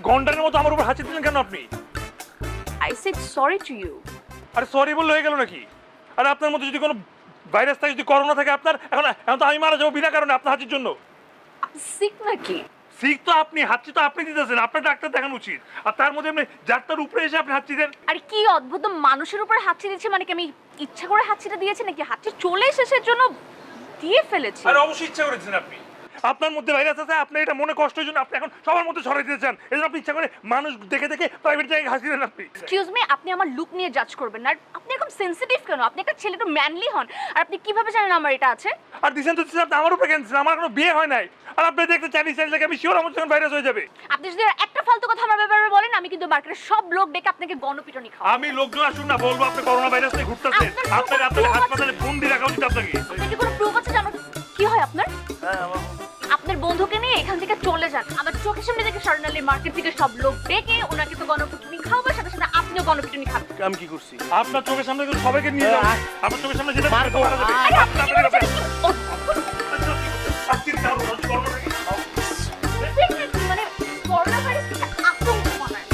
গন্ডারের মতো আমার উপর হাঁচি দিলেন কেন আপনি? I said sorry to you. আরে সরি বললে হয়ে গেল নাকি? আরে আপনার মধ্যে যদি কোনো ভাইরাস থাকে, যদি করোনা থাকে আপনার, এখন তো আমি মারা যাবো বিনা কারণে আপনার হাঁচির জন্য। আপনি sick নাকি? ঠিক তো আপনি, হাঁচি তো আপনি দিতেছেন, আপনার ডাক্তার দেখানো উচিত। আর তার মধ্যে আপনি ডাক্তার উপরে এসে আপনি হাঁচি দেন। আরে কি অদ্ভুত, মানুষের উপর হাঁচি দিচ্ছে মানে কি আমি ইচ্ছা করে হাঁচিটা দিয়েছি নাকি হাঁচি চলে এসেছে জন্য দিয়ে ফেলেছি? আরে অবশ্যই ইচ্ছা করেছেন আপনি। আপনার মধ্যে ভাইরাস আছে, আপনি এটা মনে কষ্টের জন্য আপনি এখন সবার মধ্যে ছড়াই দিতে চান। এই জন্য আপনি ইচ্ছা করে মানুষ দেখে দেখে প্রাইভেট জায়গায় হাসি দেন আপনি। এক্সকিউজ মি, আপনি আমার লুক নিয়ে জাজ করবেন না। আর আপনি এখন সেনসিটিভ কেন? আপনি একটা ছেলে, তো ম্যানলি হন। আর আপনি কিভাবে জানেন আমার এটা আছে? আর দিছেন তো দিছেন, আপনি আমার উপরে কেন দিচ্ছেন? আমার কোনো বিয়ে হয় নাই। আর আপনি দেখতে চাইনিজ চাইলে আমি শিওর আমার যখন ভাইরাস হয়ে যাবে। আপনি যদি আর একটা ফালতু কথা আমার ব্যাপারে বলেন, আমি কিন্তু মার্কেটের সব লোক ডেকে আপনাকে গণপিটুনি খাওয়াবো। আমি লোকজন আসুন না, বলবো আপনি করোনা ভাইরাস নিয়ে ঘুরতেছেন। আপনার হাসপাতালে বন্দি রাখা উচিত আপনাকে। আপনার কি কোনো প্রুফ আছে জানো কি হয় আপনার? আপনার বন্ধুকে নিয়ে এখান থেকে চলে যান। আমার চোখের সামনে দেখে স্বর্ণালী মার্কেট থেকে সব লোক ডেকে ওনাকে তো গণপিটুনি খাওয়াবার সাথে সাথে আপনিও গণপিটুনি খাবেন। আমি কি করছি? আপনার চোখের সামনে তো সবাইকে নিয়ে যাও। আপনার চোখের সামনে যেটা মারা যাবে। আরে আপনি কি বলছেন? মানে করোনা ভাইরাস থেকে আতঙ্ক বানায়।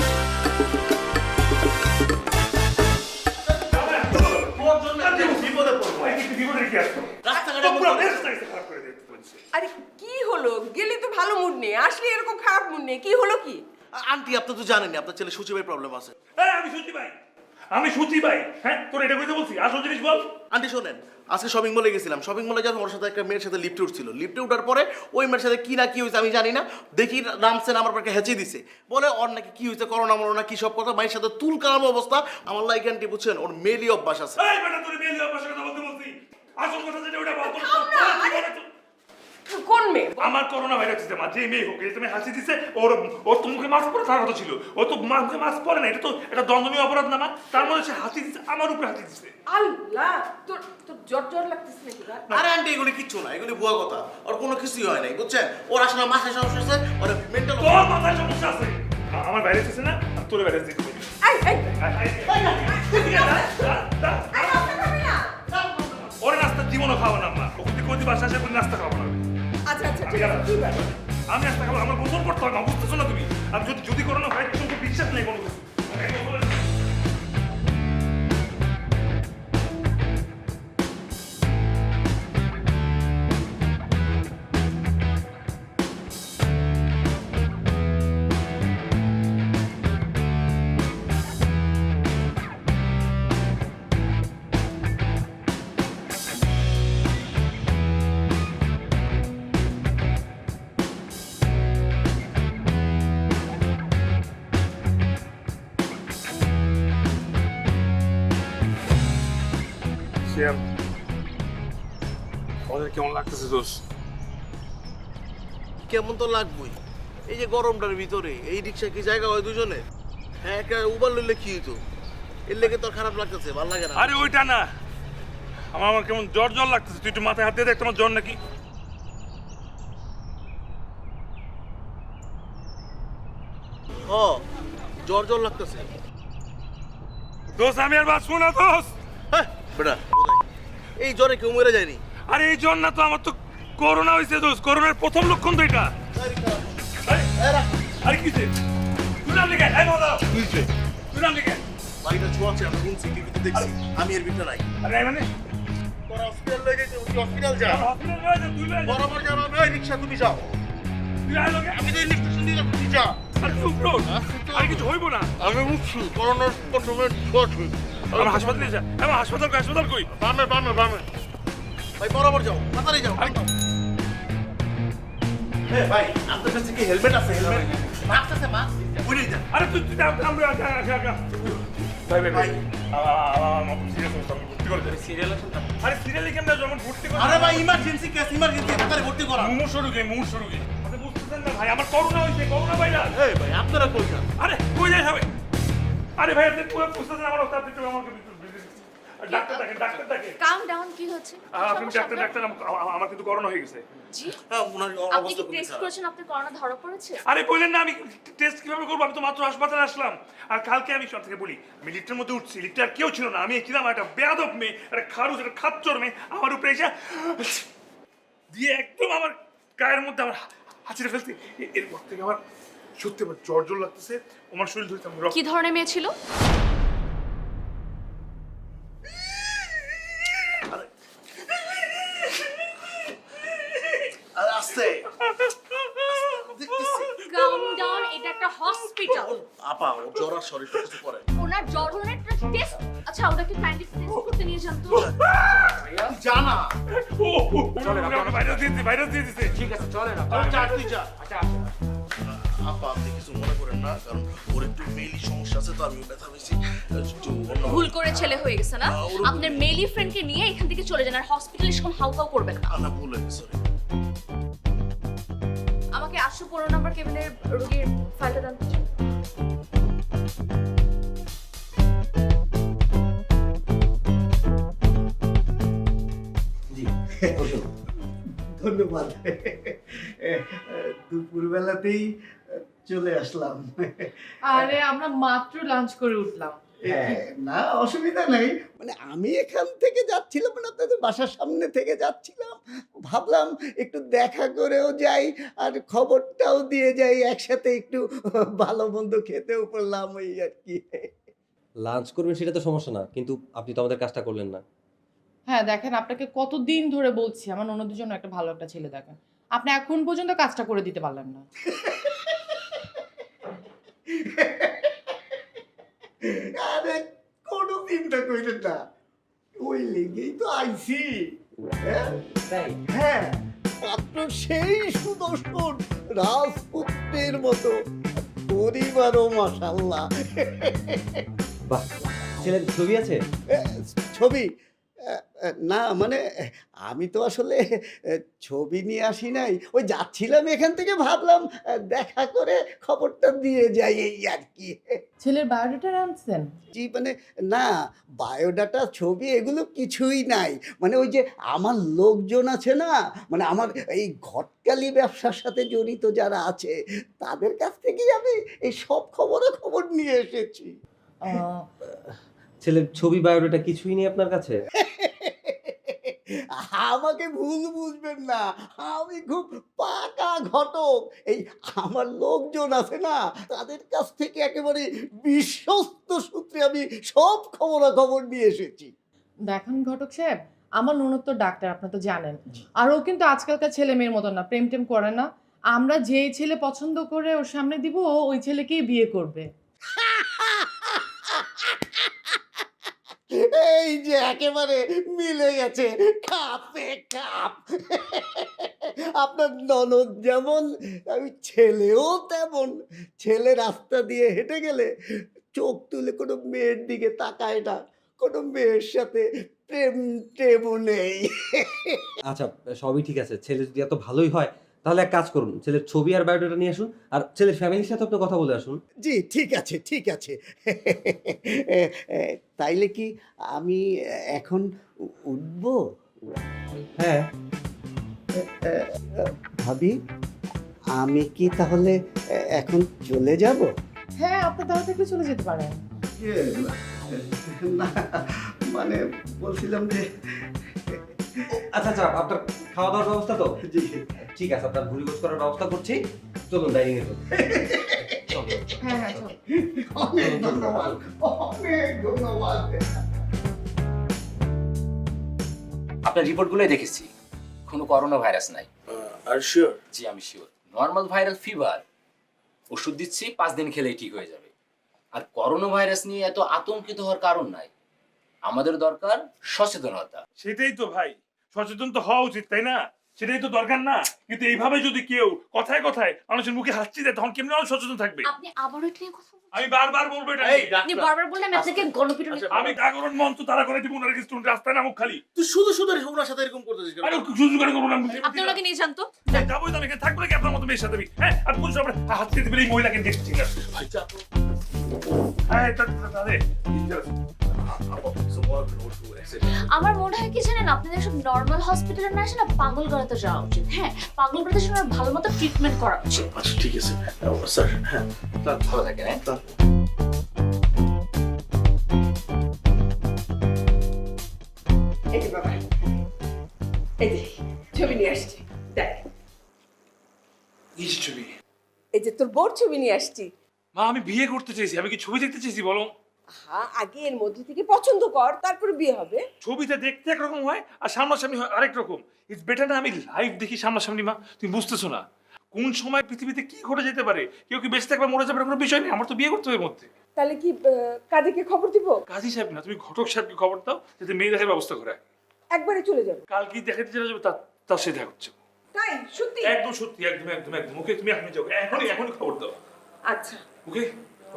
আরে কি হলো? গেলি তো ভালো মুড নিয়ে, আসলে এরকম খারাপ মুড নিয়ে, কি হলো কি? আন্টি আপনি তো জানেনই আপনার ছেলে সচিবের প্রবলেম আছে। আমি সুচি ভাই, হ্যাঁ তোর এটা কইতে বলছি, আসল জিনিস বল। আন্টি শোনেন, আজকে শপিং মলে গেছিলাম, শপিং মলে যাওয়ার ওর সাথে একটা মেয়ের সাথে লিফটে উঠছিল, লিফটে ওঠার পরে ওই মেয়ের সাথে কি না কি হয়েছে আমি জানি না, দেখি রামসেন আমার পাকে হেঁচে দিছে, বলে ওর নাকি কি হয়েছে, করোনা মরোনা কি সব কথা, মায়ের সাথে তুল কালাম অবস্থা। আমার লাইক আন্টি বুঝছেন ওর মেলি অভ্যাস আছে। এই বেটা তোর মেয়ে অভ্যাসের কথা বলতে বলছি, আসল কথা যেটা ওটা বল। কোন মেয়ে? আমার করোনা ভাইরাস হচ্ছে, মা যে মেয়ে হোক, এই তুমি হাসি দিছে, ওর তো মুখে মাস্ক পরে থাকার কথা ছিল, ও তো মুখে মাস্ক পরে না, এটা তো এটা দণ্ডনীয় অপরাধ না মা। তার মধ্যে সে হাসি দিচ্ছে, আমার উপরে হাসি দিচ্ছে। আল্লাহ, তোর তোর জ্বর জ্বর লাগতেছে নাকি? আরে আন্টি এগুলি কিচ্ছু না, এগুলি ভুয়া কথা, ওর কোনো কিছুই হয় নাই বুঝছেন। ওর আসলে মাথায় সমস্যা আছে, ওর মেন্টাল। তোর মাথায় সমস্যা আছে, আমার ভাইরাস আছে না, আর তোর ভাইরাস দিতে বলি। এই এই ওরে নাস্তা জীবনও খাওয়া না মা, ওকে কোন বাসা আসে নাস্তা খাওয়া না। আচ্ছা আচ্ছা আমি আমি নাস্তা খাবো, আমার গোসল করতে হবে না, বুঝতেছো না তুমি? আর যদি করোনা হয় তোমাকে বিশ্বাস নেই কোনো কিছু। ওদের কেমন লাগতেছে দোষ? কেমন তো লাগবেই, এই যে গরমটার ভিতরে এই রিক্সা কি জায়গা হয় দুজনে? হ্যাঁ একটা উবার লইলে কি হইতো, এর লেগে তোর খারাপ লাগতেছে, ভালো লাগে না। আরে ওইটা না, আমার কেমন জ্বর জ্বর লাগতেছে। তুই একটু মাথায় হাত দিয়ে দেখ তোমার জ্বর নাকি। ও জ্বর জ্বর লাগতেছে। দোষ আমি আর বাঁচবো না দোষ। হ্যাঁ বেটা বোধাই, এই জ্বরে কেউ মরে যায়নি। আরে এই জ্বর না তো, আমার তো করোনা হয়েছে দোষ। করোনার প্রথম লক্ষণ তো এটা। আরে কি তুই নাম লিখে তুই নাম লিখে বাড়িটা ছোঁয়াচ্ছে, আমি শুনছি টিভিতে দেখছি, আমি এর ভিতরে নাই। আরে মানে তোর হসপিটাল লয়ে যাইতে, হসপিটাল যা, হসপিটাল রয়ে যা, তুই রয়ে যা। বরাবর যাবো আমি, ওই রিক্সা তুমি যাও, তুই আয় লোকে। আমি তো এই স্টেশন দিয়ে যাচ্ছি, তুই যা। আরে চুপ রো, আর কিছু হইব না। আমি বুঝছি করোনার প্রথমে শট হই, আমার হাসপাতালে যা। আমার হাসপাতাল কই? বামে বামে বামে। ভাই বরাবর যাও, তাড়াতাড়ি যাও। হ্যাঁ ভাই, আপনার কাছে কি হেলমেট আছে? হেলমেট মাস্ক আছে? মাস্ক উড়ে যা। আরে তুই আমরা ভাই আমার সিরিয়াস অবস্থা, আমি ভর্তি করে দেব। সিরিয়াল আছে? আরে সিরিয়াল কেন না, যেমন ভর্তি করে। আরে ভাই ইমার্জেন্সি কেস, ইমার্জেন্সি, তাড়াতাড়ি ভর্তি করা। মুমূর্ষু রোগী। আপনি বুঝতেছেন না ভাই, আমার করোনা হয়েছে, করোনা ভাইরাস। এই ভাই আপনারা কই যান? আরে কই যাই হবে? আরে ভাই আপনি পুরো বুঝতেছেন আমার অবস্থা, আপনি একটু আমাকে ডাক্তার ডাকে। কাম ডাউন, কি হচ্ছে? আপনি ডাক্তার আমার কিন্তু করোনা হয়ে গেছে। জি, হ্যাঁ ওনার আপনি অবস্থা কি খুবই টেস্ট খারাপ। করেছেন? আপনার করোনা ধরা পড়েছে? আরে বললেন না, আমি টেস্ট কিভাবে করবো? আমি তো মাত্র হাসপাতালে আসলাম। আর কালকে আমি সব থেকে বলি, আমি লিফটের মধ্যে উঠছি, লিফটে আর কেউ ছিল না, আমি ছিলাম একটা বেয়াদব মেয়ে, একটা খারুস, একটা খাচ্চর মেয়ে, আমার উপরে এসে দিয়ে একদম আমার গায়ের মধ্যে আমার হাঁচিয়ে ফেলতে। এরপর থেকে আমার সত্যি আমার জ্বর জ্বর লাগতেছে, আমার শরীর ধরতে আমি কি ধরনের মেয়ে ছিল? আরে আস্তে দেখতেছি। কাম ডাউন, এটা একটা হসপিটাল। আপা ও জ্বর আর শরীর সব কিছু করে ওনার জ্বর হলে একটা টেস্ট, আচ্ছা ওনাকে কাইন্ডলি টেস্ট করতে নিয়ে যান তো। জানা ভাইরাস দিয়ে দিছে। ঠিক আছে চলেন তুই যা আচ্ছা আপা আপনি কিছু মনে করেন না, কারণ ওর একটু মেইলি সমস্যা আছে, তো আমি ব্যথা পেয়েছি একটু অন্য- ভুল করে ছেলে হয়ে গেছে না? আপনার মেলি ফ্রেন্ডকে নিয়ে এখান থেকে চলে যান, আর হসপিটালে সেরকম হাউকাউ করবেন না। না ভুল হয়ে গেছে sorry। আমাকে 815 নম্বর কেবিনের রোগীর ফাইলটা দেন তো। ধন্যবাদ। দুপুরবেলাতেই চলে আসলাম। আরে আমরা মাত্র লাঞ্চ করে উঠলাম। না অসুবিধা নাই, মানে আমি এখান থেকে যাচ্ছিলাম, মানে আপনাদের বাসার সামনে থেকে যাচ্ছিলাম, ভাবলাম একটু দেখা করেও যাই আর খবরটাও দিয়ে যাই, একসাথে একটু ভালো মন্দ খেতেও পড়লাম ওই আর কি। লাঞ্চ করবেন সেটা তো সমস্যা না, কিন্তু আপনি তো আমাদের কাজটা করলেন না। হ্যাঁ দেখেন, আপনাকে কতদিন ধরে বলছি আমার ননদের জন্য একটা ভালো একটা ছেলে দেখেন, আপনি এখন পর্যন্ত কাজটা করে দিতে পারলেন না। আরে কোনো চিন্তা কইলেন না, ওই লেগেই তো আইছি। হ্যাঁ? হ্যাঁ, মাত্র সেই সুদর্শন রাজপুত্রের মতো পরিবারও মাশাআল্লাহ। বাহ, ছেলের ছবি আছে? ছবি না, মানে আমি তো আসলে ছবি নিয়ে আসি নাই, ওই যাচ্ছিলাম এখান থেকে, ভাবলাম দেখা করে খবরটা দিয়ে যাই এই আর কি। ছেলের বায়োডাটা আনছেন? জি মানে না, বায়োডাটা ছবি এগুলো কিছুই নাই, মানে ওই যে আমার লোকজন আছে না, মানে আমার এই ঘটকালি ব্যবসার সাথে জড়িত যারা আছে তাদের কাছ থেকেই আমি এই সব খবর নিয়ে এসেছি। ছেলের ছবি বায়োডাটা কিছুই নেই আপনার কাছে? আমাকে ভুল বুঝবেন না, আমি খুব পাকা ঘটক, এই আমার লোকজন আছে না তাদের কাছ থেকে একেবারে বিশ্বস্ত সূত্রে আমি সব খবর নিয়ে এসেছি। দেখেন ঘটক সাহেব, আমার ননদ তো ডাক্তার, আপনি তো জানেন, আর ও কিন্তু আজকালকার ছেলে মেয়ের মতো না, প্রেম টেম করে না। আমরা যেই ছেলে পছন্দ করে ওর সামনে দিব, ও ওই ছেলেকেই বিয়ে করবে। এই যে একেবারে মিলে গেছে, কাপে কাপ। আপনার ননদ যেমন, আমি ছেলেও তেমন। ছেলে রাস্তা দিয়ে হেঁটে গেলে চোখ তুলে কোনো মেয়ের দিকে তাকায় না, কোনো মেয়ের সাথে প্রেমও নেই। আচ্ছা সবই ঠিক আছে, ছেলে যদি এত ভালোই হয় তাহলে এক কাজ করুন, ছেলের ছবি আর বায়োডাটা নিয়ে আসুন, আর ছেলের ফ্যামিলির সাথে আপনি কথা বলে আসুন। জি ঠিক আছে। তাইলে কি আমি এখন উঠবো? হ্যাঁ। ভাবি, আমি কি তাহলে এখন চলে যাব? হ্যাঁ, আপনি তাহলে থেকে চলে যেতে পারেন। না মানে বলছিলাম যে, আচ্ছা আপনার খাওয়া দাওয়ার ব্যবস্থা তো? জি ঠিক আছে, আপনার ভুড়ি গোছ করার ব্যবস্থা করছি, চলুন ডাইনিং এ চলুন। হ্যাঁ চল। অনেক ধন্যবাদ। আপনার রিপোর্টগুলোই দেখেছি, কোনো করোনা ভাইরাস নাই। আর শিওর? জি আমি শিওর। নর্মাল ভাইরাল ফিভার, ওষুধ দিচ্ছি 5 দিন খেলেই ঠিক হয়ে যাবে। আর করোনা ভাইরাস নিয়ে এত আতঙ্কিত হওয়ার কারণ নাই, আমাদের দরকার সচেতনতা। সেটাই তো ভাই, সচেতন তো হওয়া উচিত, তাই না? সেটাই তো দরকার না? কিন্তু এইভাবে যদি কেউ কথায় কথায় মানুষের মুখে হাসি দেয়, তখন কেমন মানুষ সচেতন থাকবে? আপনি আবারও এটা নিয়ে কথা বলছেন? আমি বারবার বলবো এটা এই নিয়ে। আপনি বারবার বললে আমি আপনাকে গণপিটুনি। আমি জাগরণ মঞ্চ তারা করে দিব, ওনার স্টুডেন্ট রাস্তায় নামুক খালি। তুই শুধু ওনার সাথে এরকম করতেছিস কেন? আরে সুযোগ করে করবো না। আপনি ওনাকে নিয়ে যান তো। যাবোই তো, আমি এখানে থাকবো নাকি আপনার মতো মেয়ের সাথে? হ্যাঁ, আর পুলিশ আপনার হাত দিয়ে দিবেন এই মহিলাকে দেখছি না। ভাই যা তো। হ্যাঁ, তাহলে আমার মনে হয় কি জানেন, আপনাদের সব নর্মাল হসপিটালে না আসে না, পাগলগাড়াতে যাওয়া উচিত। হ্যাঁ, পাগলগাড়াতে জন্য ভালো মতো ট্রিটমেন্ট করা উচিত। আচ্ছা ঠিক আছে স্যার। হ্যাঁ ভালো থাকেন। এই যে বাবা, এই যে ছবি নিয়ে আসছি, দেখ। ছবি এই যে তোর বোর ছবি নিয়ে আসছি। মা আমি বিয়ে করতে চাইছি, আমি কি ছবি দেখতে চাইছি বলো? হ্যাঁ, আগে এর মধ্যে থেকে পছন্দ কর, তারপরে বিয়ে হবে। ছবিতে দেখতে একরকম হয় আর সামনাসামনি হয় আরেক রকম। ইটস বেটার না আমি লাইভ দেখি সামনাসামনি। মা তুমি বুঝতেছো না কোন সময় পৃথিবীতে কি ঘটে যেতে পারে, কেউ কি বেঁচে থাকবে মরে যাবে কোনো বিষয় নেই। আমার তো বিয়ে করতে হবে এর মধ্যে। তাহলে কি কাদেরকে খবর দিব? কাজী সাহেব না, তুমি ঘটক সাহেবকে খবর দাও যাতে মেয়ে দেখার ব্যবস্থা করে। একবারে চলে যাবে? কাল কি দেখাতে চলে যাবে তার সাথে দেখা হচ্ছে। তাই? সত্যি? একদম সত্যি, একদম একদম একদম। ওকে তুমি এখনই যাও, এখনই খবর দাও। আচ্ছা ওকে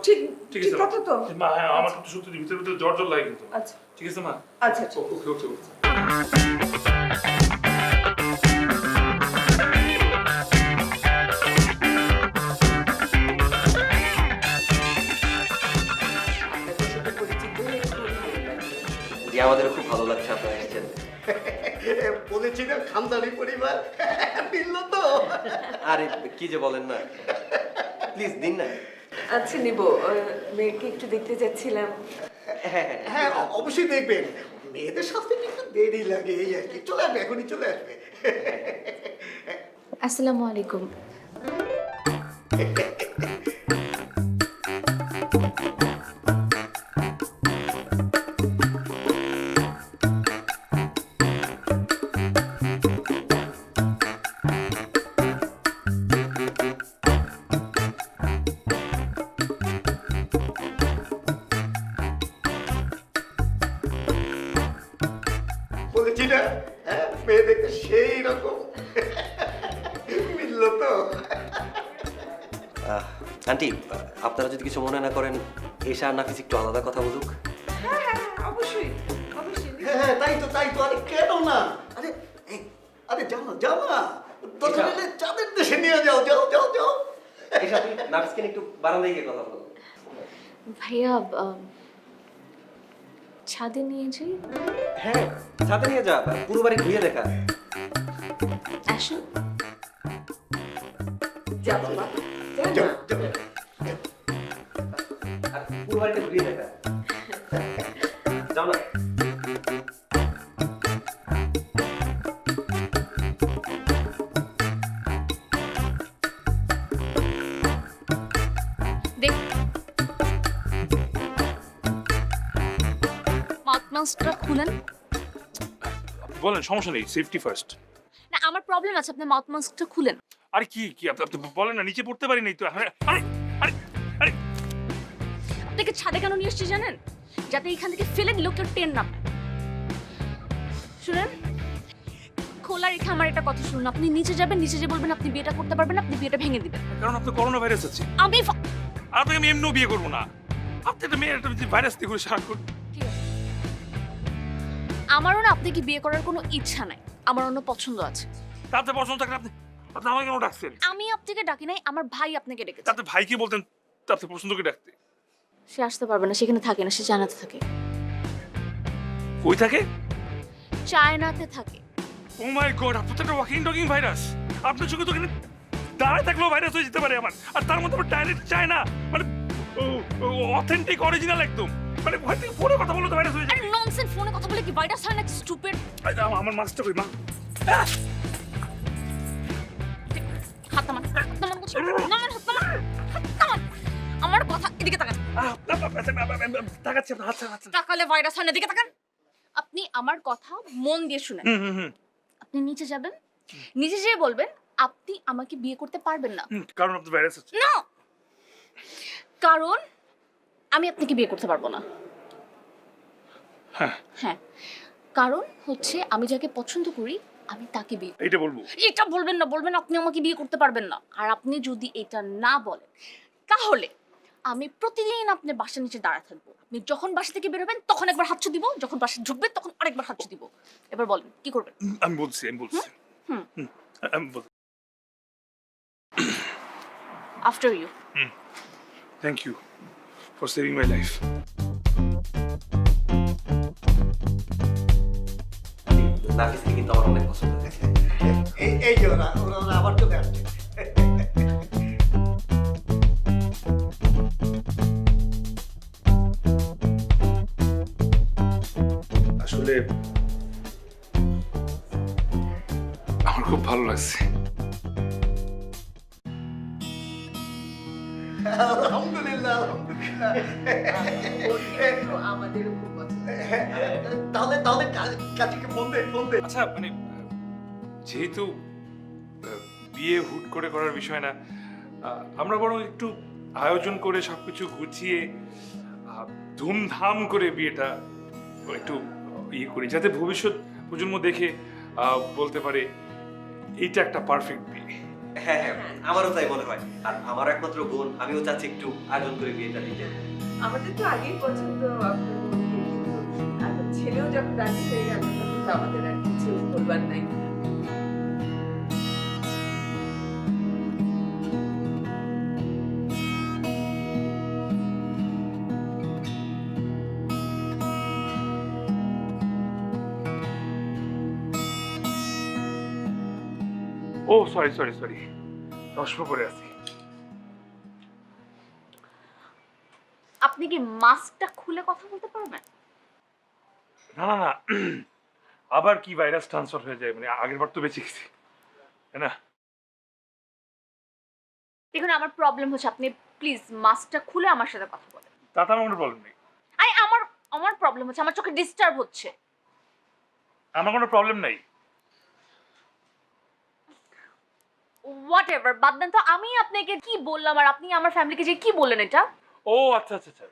ঠিক ঠিক ঠিক আছে কথা তো। মা। হ্যাঁ আমার কিন্তু সত্যি ভিতরে ভিতরে জ্বর জ্বর লাগে কিন্তু। আচ্ছা ঠিক আছে মা? আচ্ছা আচ্ছা। ওকে ওকে ওকে। আপনাদের সাথে পরিচিত হয়ে খুবই ভালো লাগলো। জি আমাদের খুব ভালো লাগছে আপনারা এসেছেন। বলেছি না খানদানি পরিবার, মিলল তো। আরে কি যে বলেন না, প্লিজ দিন না। আচ্ছা নিব, মেয়েকে একটু দেখতে যাচ্ছিলাম। হ্যাঁ অবশ্যই দেখবেন, মেয়েদের সাথে একটু দেরি লাগে এই আর কি। চলে আসবে, এখনই চলে আসবে। আসসালামু আলাইকুম। বলেছি না, হ্যাঁ মেয়ে দেখতে সেই রকম। মিলল তো। আন্টি আপনারা যদি কিছু মনে না করেন, এসা আর নাফিস একটু আলাদা কথা বলুক। হ্যাঁ হ্যাঁ অবশ্যই অবশ্যই। হ্যাঁ তাই তো তাই তো। আরে কেন না? আরে আরে যাও না যাও না, তোকে মিলে চাঁদের দেশে নিয়ে যাও, যাও যাও যাও। এসা তুই নাফিসকে নিয়ে একটু বারান্দায় গিয়ে কথা বলো। ভাইয়া ছাদে নিয়ে যাই? হ্যাঁ ছাদে নিয়ে যা, পুরো বাড়ি ঘুরিয়ে দেখা। আসুন। যা বাবা যা যাও না। যাও। আর পুরো বাড়িটা ঘুরিয়ে দেখা। যাও না। দেখ মাউথ খুলেন। বলেন, সমস্যা নেই, সেফটি ফার্স্ট। না আমার প্রবলেম আছে, আপনি মাউথ মাস্কটা খুলেন। আরে কি কি আপনি বলেন না, নিচে পড়তে পারি নাই তো। আরে আরে আরে আরে আপনাকে ছাদে কেন নিয়ে এসেছি জানেন? যাতে এখান থেকে ফেলে দিলেও কেউ টেন না পায়। শুনেন, খোলা রেখে আমার একটা কথা শুনুন। আপনি নিচে যাবেন, নিচে যে বলবেন আপনি বিয়েটা করতে পারবেন না, আপনি বিয়েটা ভেঙে দিবেন। কারণ আপনার করোনা ভাইরাস আছে। আমি আর আপনাকে আমি এমনিও বিয়ে করবো না। আপনি একটা মেয়ের একটা ভাইরাস দিয়ে করে সারা ঠিক আছে। আমারও না আপনাকে বিয়ে করার কোনো ইচ্ছা নাই, আমার অন্য পছন্দ আছে। তাতে পছন্দ থাকলে আপনি আপনি আমাকে কেন ডাকছেন? আমি আপনাকে ডাকি নাই, আমার ভাই আপনাকে ডেকেছে। তাতে ভাইকে বলতেন তাতে পছন্দ করে ডাকতে। সে আসতে পারবে না, সেখানে থাকে না, সে চায়নাতে থাকে। কই থাকে? চায়নাতে থাকে। ও মাই গড, আপনি তো একটা ওয়াকিং টকিং ভাইরাস। আপনার চোখে তো এখানে দাঁড়ায় থাকলেও ভাইরাস হয়ে যেতে পারে আমার। আর তার মধ্যে আবার ডাইরেক্ট চায়না, মানে অথেন্টিক অরিজিনাল একদম। মানে ভয় থেকে ফোনে কথা বললে তো ভাইরাস হয়ে আরে যাবে। ননসেন্স, ফোনে কথা বলে কি ভাইরাস হয় না? স্টুপিড। আমার মাস্টার কই মা? হাত নামান, হাত নামান বলছি। নামান, হাত নামান, হাত নামান। আমার কথা এদিকে তাকান। তাকাচ্ছি আপনার হাত হাত। তাকালে ভাইরাস হয় না, এদিকে তাকান। আপনি আমার কথা মন দিয়ে শুনেন। হুম। আপনি নিচে যাবেন, নিচে যেয়ে বলবেন আপনি আমাকে বিয়ে করতে পারবেন না। কারণ আপনার ভাইরাস আছে। না, কারণ আমি আপনাকে বিয়ে করতে পারবো না। হ্যাঁ, কারণ হচ্ছে আমি যাকে পছন্দ করি আমি তাকে বিয়ে করব। এইটা বলবো? এটা বলবেন না, বলবেন আপনি আমাকে বিয়ে করতে পারবেন না। আর আপনি যদি এটা না বলেন তাহলে আমি প্রতিদিন আপনার বাসার নিচে দাঁড়া থাকবো। আপনি যখন বাসা থেকে বেরোবেন তখন একবার হাতছু দিব, যখন বাসা ঢুকবেন তখন আরেকবার হাতছু দিব। এবার বলেন কি করবেন? আমি বলছি আমি বলছি। After you. Thank you for saving my life. নাফিসকে কিন্তু আমার অনেক পছন্দ হয়েছে। এই যে ওরা আবার চলে আসছে। আসলে আমার খুব ভালো লাগছে। আলহামদুলিল্লাহ আলহামদুলিল্লাহ। একটু আমাদের উপর পছন্দ। তাহলে তাহলে কাজীকে ফোন দে। আচ্ছা মানে যেহেতু বিয়ে হুট করে করার বিষয় না, আমরা বরং একটু আয়োজন করে সবকিছু গুছিয়ে ধুমধাম করে বিয়েটা একটু ইয়ে করি, যাতে ভবিষ্যৎ প্রজন্ম দেখে বলতে পারে এইটা একটা পারফেক্ট বিয়ে। হ্যাঁ হ্যাঁ, আমারও তাই মনে হয়। আর আমার একমাত্র বোন, আমিও চাচ্ছি একটু আয়োজন করে বিয়েটা দিতে। আমাদের তো আগেই পছন্দ আপনার বোনকে, কিন্তু আর ছেলেও যখন রাজি হয়ে গেল তখন তো আমাদের আর কিছু বলবার নাই। ও সরি সরি সরি, চশমা পরে আছি। আপনি কি মাস্কটা খুলে কথা বলতে পারবেন? না না না, আবার কি ভাইরাস ট্রান্সফার হয়ে যায়, মানে আগের বার তো বেঁচে গেছি, তাই না? দেখুন আমার প্রবলেম হচ্ছে, আপনি প্লিজ মাস্কটা খুলে আমার সাথে কথা বলেন। তাতে আমার কোনো প্রবলেম নেই। আমার প্রবলেম হচ্ছে, আমার চোখে ডিস্টার্ব হচ্ছে। আমার কোনো প্রবলেম নাই। হোয়াট এভার, বাদ দেন তো। আমি আপনাকে কি বললাম আর আপনি আমার ফ্যামিলিকে যে কি বললেন এটা? ও আচ্ছা আচ্ছা আচ্ছা,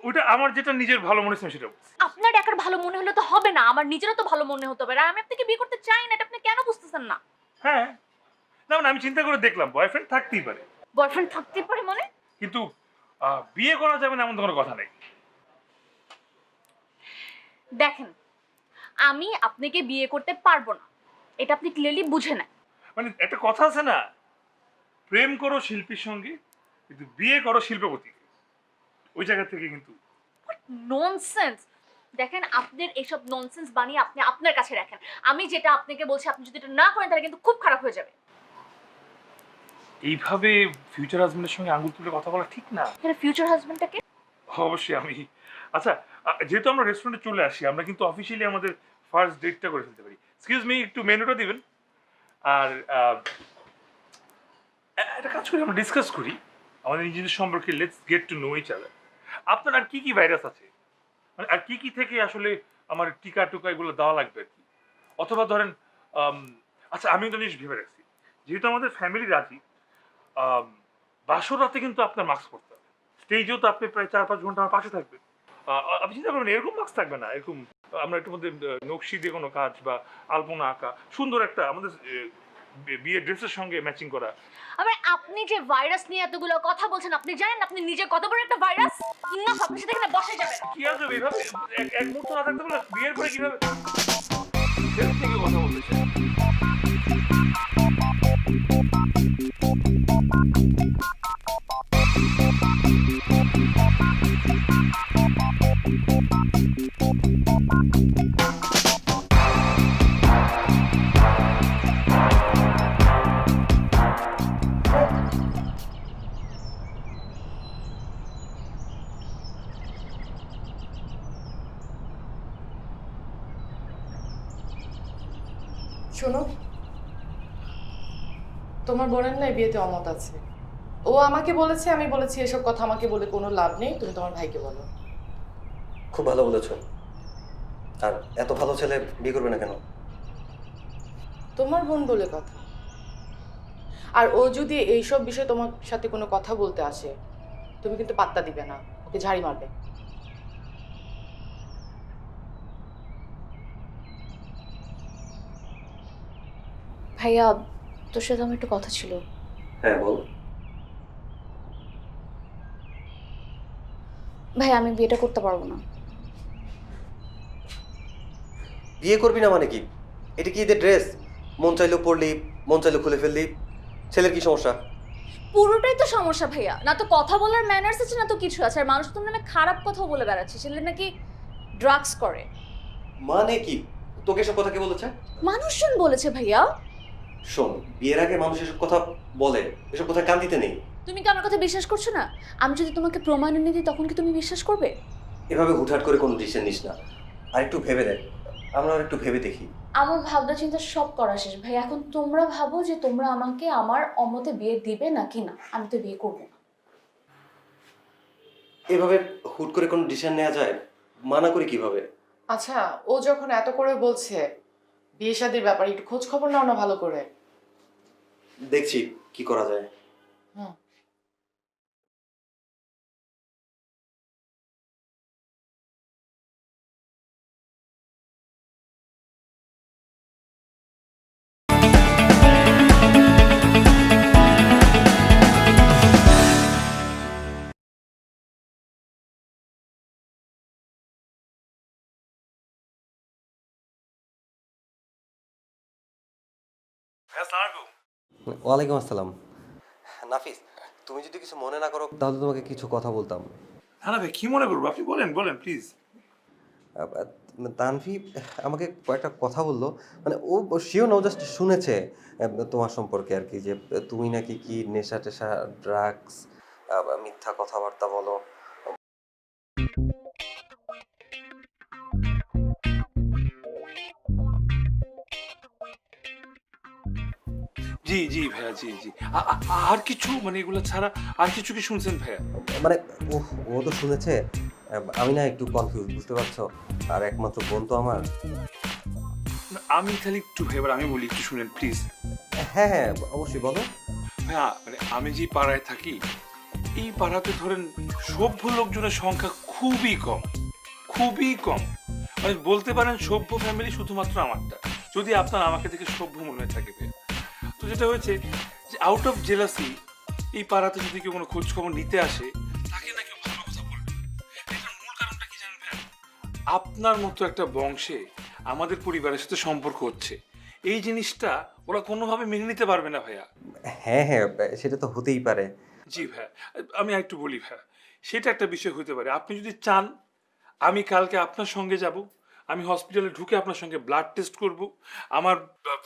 ওইটা আমার যেটা নিজের ভালো মনে হচ্ছে সেটা বলছি। আপনার একার ভালো মনে হলে তো হবে না, আমার নিজেরও তো ভালো মনে হতে হবে। আর আমি আপনাকে বিয়ে করতে চাই না, এটা আপনি কেন বুঝতেছেন না? হ্যাঁ না, মানে আমি চিন্তা করে দেখলাম বয়ফ্রেন্ড থাকতেই পারে, বয়ফ্রেন্ড থাকতে পারে মানে? কিন্তু বিয়ে করা যাবে না এমন তো কোনো কথা নেই। দেখেন, আমি আপনাকে বিয়ে করতে পারবো না, এটা আপনি ক্লিয়ারলি বুঝে নেন। মানে একটা কথা আছে না, প্রেম করো শিল্পীর সঙ্গে কিন্তু বিয়ে করো শিল্পপতি, ওই জায়গা থেকে কিন্তু। ননসেন্স। দেখেন, আপনার এইসব ননসেন্স বানিয়ে আপনি আপনার কাছে রাখেন। আমি যেটা আপনাকে বলছি, আপনি যদি এটা না করেন তাহলে কিন্তু খুব খারাপ হয়ে যাবে। এইভাবে ফিউচার হাজবেন্ডের সঙ্গে আঙুল তুলে কথা বলা ঠিক না। এটা ফিউচার হাজবেন্ডটাকে? অবশ্যই আমি। আচ্ছা, যেহেতু আমরা রেস্টুরেন্টে চলে আসি, আমরা কিন্তু অফিসিয়ালি আমাদের ফার্স্ট ডেটটা করে ফেলতে পারি। এক্সকিউজ মি, একটু মেনুটা দিবেন। আর একটা কাজ করি, আমরা ডিসকাস করি আমাদের নিজেদের সম্পর্কে। Let's get to know each other. আপনার আর কি কি ভাইরাস আছে, মানে আর কি কি থেকে আসলে আমার টিকা টুকা এগুলো দেওয়া লাগবে আর কি। অথবা ধরেন আচ্ছা, আমি তো জিনিস ভেবে রাখছি, যেহেতু আমাদের ফ্যামিলি রাজি, বাসর রাতে কিন্তু আপনার মাস্ক পরতে হবে। স্টেজেও তো আপনি প্রায় 4-5 ঘন্টা আমার পাশে থাকবেন। আপনি চিন্তা করবেন এরকম মাস্ক থাকবে না, এরকম আমরা একটু মধ্যে নকশি দিয়ে কোনো কাজ বা আলপনা আঁকা, সুন্দর একটা আমাদের বিয়ের ড্রেসের সঙ্গে ম্যাচিং করা। আবার আপনি যে ভাইরাস নিয়ে এতগুলো কথা বলছেন, আপনি জানেন আপনি নিজে কত বড় একটা ভাইরাস? না, আপনার সাথে এখানে বসে যাবেন। কি আসবে এইভাবে এক মুহূর্ত না থাকতে পারলে বিয়ের পরে কিভাবে ড্রেস থেকে কথা বলতেছে? শোনো, তোমার বোনের না এই বিয়েতে অমত আছে। ও আমাকে বলেছে, আমি বলেছি এসব কথা আমাকে বলে কোনো লাভ নেই, তুমি তোমার ভাইকে বলো। খুব ভালো বলেছো। আর এত ভালো ছেলে বিয়ে করবে না কেন? তোমার বোন বলে কথা। আর ও যদি এইসব বিষয়ে তোমার সাথে কোনো কথা বলতে আসে, তুমি কিন্তু পাত্তা দিবে না, ওকে ঝাড়ি মারবে। ভাইয়া, তোর সাথে আমার একটু কথা ছিল। হ্যাঁ বল। ভাই, আমি বিয়েটা করতে পারবো না। বিয়ে করবি না মানে কি? এটা কি এদের ড্রেস? মন চাইলেও পরলি, মন চাইলেও খুলে ফেললি। ছেলের কি সমস্যা? পুরোটাই তো সমস্যা ভাইয়া। না তো কথা বলার ম্যানার্স আছে, না তো কিছু আছে। আর মানুষ তোমার নামে খারাপ কথাও বলে বেড়াচ্ছে, ছেলে নাকি ড্রাগস করে। মানে কি? তোকে এসব কথা কে বলেছে? মানুষজন বলেছে ভাইয়া। শোন, বিয়ের আগে মানুষ এসব কথা বলে, এসব কথা কান দিতে নেই। তুমি কি আমার কথা বিশ্বাস করছো না? আমি যদি তোমাকে প্রমাণ এনে দিই তখন কি তুমি বিশ্বাস করবে? এভাবে হুটহাট করে কোনো ডিসিশন নিস না, আর একটু ভেবে দেখ। আমরা আর একটু ভেবে দেখি। আমার ভাবনা চিন্তা সব করা শেষ ভাই। এখন তোমরা ভাবো যে তোমরা আমাকে আমার অমতে বিয়ে দিবে নাকি না। আমি তো বিয়ে করবো না। এভাবে হুট করে কোনো ডিসিশন নেওয়া যায়? মানা করি কিভাবে? আচ্ছা, ও যখন এত করে বলছে বিয়ে শাদীর ব্যাপারে, একটু খোঁজ খবর নাও না ভালো করে। দেখছি কি করা যায়। হুম। হ্যাঁ আসসালামু আলাইকুম। ওয়ালাইকুম আসসালাম। নাফিস, তুমি যদি কিছু মনে না করো তাহলে তোমাকে কিছু কথা বলতাম। হ্যাঁ না ভাই, কি মনে করবো? আপনি বলেন বলেন প্লিজ। আহ, তানভি আমাকে কয়েকটা কথা বললো, মানে ও সেও না, জাস্ট শুনেছে তোমার সম্পর্কে আর কি, যে তুমি নাকি কি নেশা টেশা, ড্রাগস, মিথ্যা কথাবার্তা বলো। জি জি ভাইয়া, জি জি। আর কিছু মানে এগুলো ছাড়া আর কিছু কি শুনছেন ভাইয়া? মানে ও ও তো শুনেছে। আমি না একটু কনফিউজ, বুঝতে পারছো? আর একমাত্র বোন তো আমার। না, আমি খালি একটু এবার আমি বলি, একটু শুনেন প্লিজ। হ্যাঁ হ্যাঁ, অবশ্যই বলো। ভাইয়া মানে আমি যে পাড়ায় থাকি, এই পাড়াতে ধরেন সভ্য লোকজনের সংখ্যা খুবই কম, খুবই কম। মানে বলতে পারেন সভ্য ফ্যামিলি শুধুমাত্র আমারটা, যদি আপনার আমাকে দেখে সভ্য মনে হয়ে থাকে ভাইয়া। তো যেটা হয়েছে যে আউট অফ জেলাসি এই পাড়াতে যদি কেউ কোনো খোঁজ খবর নিতে আসে, তাকে না কেউ ভালো কথা বলবে। এটার মূল কারণটা কি জানেন ভাইয়া? আপনার মতো একটা বংশে আমাদের পরিবারের সাথে সম্পর্ক হচ্ছে, এই জিনিসটা ওরা কোনোভাবে মেনে নিতে পারবে না ভাইয়া। হ্যাঁ হ্যাঁ, সেটা তো হতেই পারে। জি ভাইয়া, আমি একটু বলি ভাইয়া, সেটা একটা বিষয় হতে পারে। আপনি যদি চান আমি কালকে আপনার সঙ্গে যাব, আমি হসপিটালে ঢুকে আপনার সঙ্গে ব্লাড টেস্ট করব, আমার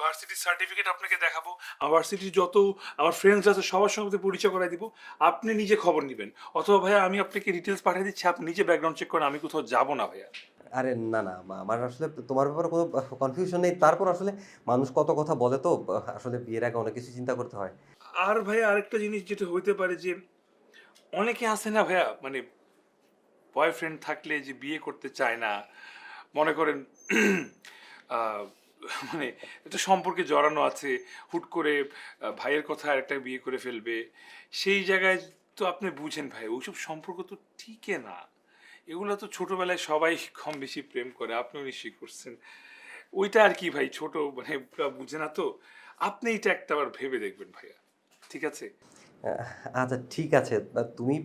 ভার্সিটির সার্টিফিকেট আপনাকে দেখাবো, আমার ভার্সিটির যত আমার ফ্রেন্ডস আছে সবার সঙ্গে পরিচয় করাই দিব, আপনি নিজে খবর নেবেন। অথবা ভাইয়া আমি আপনাকে ডিটেলস পাঠিয়ে দিচ্ছি, আপনি নিজে ব্যাকগ্রাউন্ড চেক করেন, আমি কোথাও যাব না ভাইয়া। আরে না না, আমার আসলে তোমার ব্যাপারে কোনো কনফিউশন নেই, তারপর আসলে মানুষ কত কথা বলে, তো আসলে বিয়ের আগে অনেক কিছু চিন্তা করতে হয়। আর ভাইয়া আরেকটা জিনিস যেটা হইতে পারে যে অনেকে আছে না ভাইয়া, মানে বয়ফ্রেন্ড থাকলে যে বিয়ে করতে চায় না, মনে করেন আহ, মানে একটা সম্পর্কে জড়ানো আছে, হুট করে ভাইয়ের কথা আরেকটা বিয়ে করে ফেলবে, সেই জায়গায় তো আপনি বুঝেন ভাই, ওইসব সম্পর্ক তো টিকে না। এগুলো তো ছোটবেলায় সবাই কম বেশি প্রেম করে, আপনিও নিশ্চয়ই করছেন। ওইটা আর কি ভাই, ছোট মানে বুঝে না তো। আপনি এটা একটা বার ভেবে দেখবেন ভাইয়া, ঠিক আছে? আচ্ছা ঠিক আছে, তুমি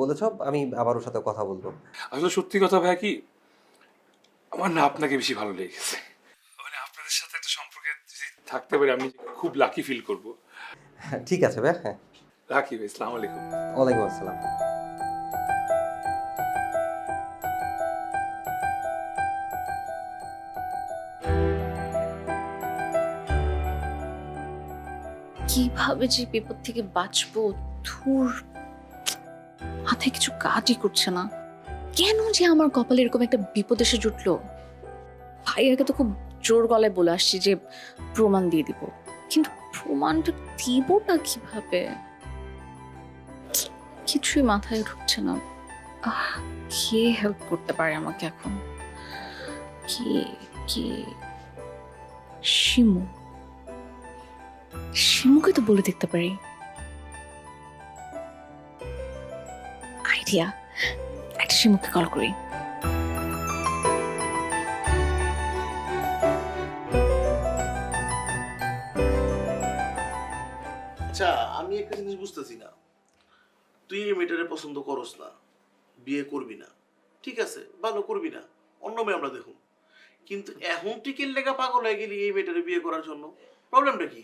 বলেছ, আমি আবার ওর সাথে কথা বলবো। আসলে সত্যি কথা ভাইয়া কি, আমার না আপনাকে বেশি ভালো লেগেছে। মানে আপনাদের সাথে একটা সম্পর্কে যদি থাকতে পারি আমি খুব লাকি ফিল করব। ঠিক আছে ভাই, হ্যাঁ। রাখি ভাই, আসসালামু আলাইকুম। ওয়ালাইকুম আসসালাম। কিভাবে যে বিপদ থেকে বাঁচবো, ধুর, মাথায় কিছু কাজই করছে না। কেন যে আমার কপালে এরকম একটা বিপদ এসে জুটলো? ভাইয়াকে তো খুব জোর গলায় বলে আসছি যে প্রমাণ দিয়ে দিব, কিন্তু প্রমাণটা দিবটা কিভাবে? কিছুই মাথায় ঢুকছে না। কে হেল্প করতে পারে আমাকে এখন? কে কে শিমু, শিমুকে তো বলে দেখতে পারি। আইডিয়া, একটা শিমুকে কল করি। আচ্ছা, আমি একটা জিনিস বুঝতেছি না, তুই এই মেয়েটারে পছন্দ করস না, বিয়ে করবি না, ঠিক আছে, ভালো করবি না, অন্য মেয়ে আমরা দেখুন, কিন্তু এখন টিকের লেগা পাগল হয়ে গেলি এই মেয়েটারে বিয়ে করার জন্য, প্রবলেমটা কি?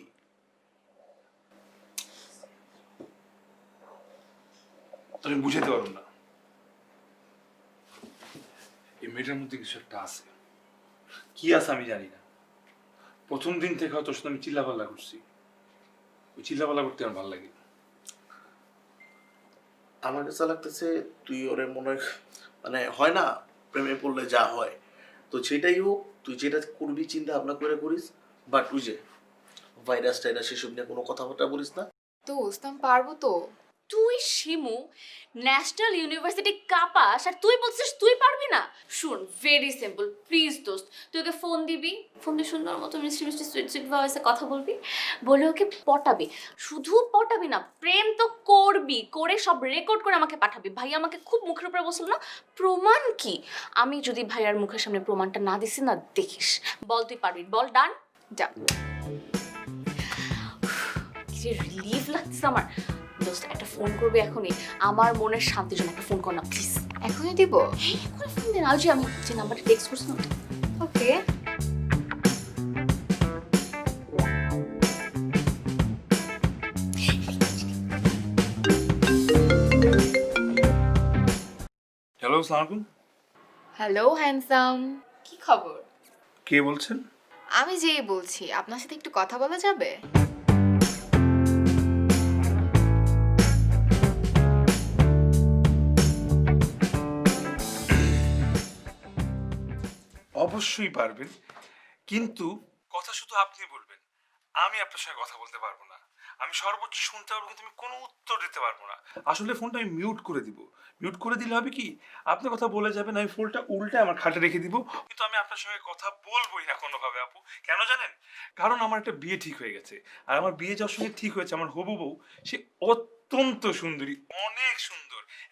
আমি বুঝাতে পারবো না, এই মেয়েটার মধ্যে কিছু একটা আছে। কি আছে আমি জানি না। প্রথম দিন থেকে হয়তো সাথে আমি চিল্লাপাল্লা করছি, ওই চিল্লাপাল্লা করতে আমার ভালো লাগে। আমার কাছে লাগতেছে তুই ওরে মনে মানে হয় না প্রেমে পড়লে যা হয়, তো সেটাই হোক, তুই যেটা করবি চিন্তা ভাবনা করে করিস, বাট তুই যে ভাইরাস টাইরাস সেসব নিয়ে কোনো কথাবার্তা বলিস না। দোস্ত আমি পারবো তো, তুই শিমু ন্যাশনাল ইউনিভার্সিটি কাপাস আর তুই বলছিস তুই পারবি না? শুন, ভেরি সিম্পল, প্লিজ দোস্ত, তুই ওকে ফোন দিবি, ফোন দিয়ে সুন্দর মতো মিষ্টি মিষ্টি সুইট সুইট ভয়েসে কথা বলবি, বলে ওকে পটাবি। শুধু পটাবি না, প্রেম তো করবি, করে সব রেকর্ড করে আমাকে পাঠাবি। ভাই আমাকে খুব মুখের উপরে বসল না, প্রমাণ কি? আমি যদি ভাইয়ার মুখের সামনে প্রমাণটা না দিছি না, দেখিস। বল তুই পারবি, বল। ডান ডান। কি যে রিলিফ লাগছে আমার। দোস্ত একটা ফোন করবে এখনই, আমার মনের শান্তির জন্য একটা ফোন কর না প্লিজ। এখনই দিব? হ্যাঁ করে ফোন দে না, আজ আমি যে নাম্বারটা টেক্সট করছি না। ওকে। হ্যালো, আসসালামু আলাইকুম। হ্যালো হ্যান্ডসাম, কি খবর? কে বলছেন? আমি যেই বলছি, আপনার সাথে একটু কথা বলা যাবে? অবশ্যই পারবেন, কিন্তু কথা শুধু আপনি বলবেন, আমি আপনার সঙ্গে কথা বলতে পারবো না। আমি সর্বোচ্চ শুনতে পারবো, কিন্তু আমি কোনো উত্তর দিতে পারবো না। আসলে ফোনটা আমি মিউট করে দিব। মিউট করে দিলে হবে কি, আপনি কথা বলে যাবেন, আমি ফোনটা উল্টে আমার খাটে রেখে দিব, কিন্তু আমি আপনার সঙ্গে কথা বলবোই না কোনোভাবে আপু। কেন জানেন? কারণ আমার একটা বিয়ে ঠিক হয়ে গেছে, আর আমার বিয়ে যাওয়ার সঙ্গে ঠিক হয়েছে আমার হবু বউ, সে অত্যন্ত সুন্দরী, অনেক সুন্দর।